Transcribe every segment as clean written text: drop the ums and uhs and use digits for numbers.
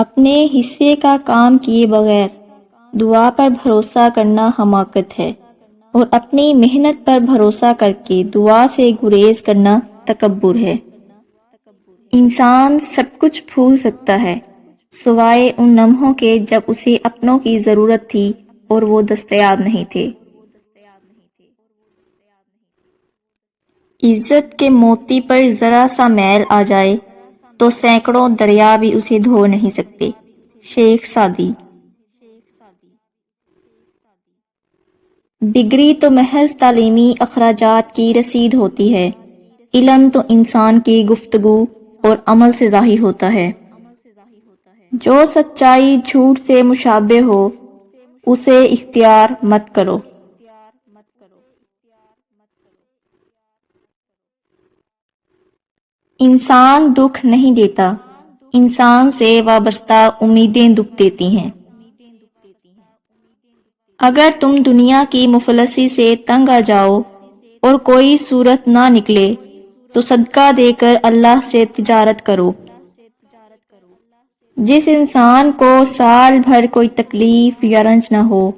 اپنے حصے کا کام کیے بغیر دعا پر بھروسہ کرنا حماقت ہے، اور اپنی محنت پر بھروسہ کر کے دعا سے گریز کرنا تکبر ہے۔ انسان سب کچھ بھول سکتا ہے سوائے ان لمحوں کے جب اسے اپنوں کی ضرورت تھی اور وہ دستیاب نہیں تھے۔ عزت کے موتی پر ذرا سا میل آ جائے تو سینکڑوں دریا بھی اسے دھو نہیں سکتے۔ شیخ سعدی۔ ڈگری تو محض تعلیمی اخراجات کی رسید ہوتی ہے، علم تو انسان کی گفتگو اور عمل سے ظاہر ہوتا ہے۔ جو سچائی جھوٹ سے مشابہ ہو اسے اختیار مت کرو۔ انسان دکھ نہیں دیتا، انسان سے وابستہ امیدیں دکھ دیتی ہیں۔ اگر تم دنیا کی مفلسی سے تنگ آ جاؤ اور کوئی صورت نہ نکلے تو صدقہ دے کر اللہ سے تجارت کرو۔ جس انسان کو سال بھر کوئی تکلیف یا رنج نہ ہو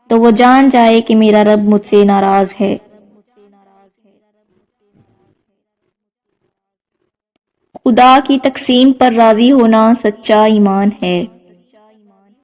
تو وہ جان جائے کہ میرا رب مجھ سے ناراض ہے۔ خدا کی تقسیم پر راضی ہونا سچا ایمان ہے۔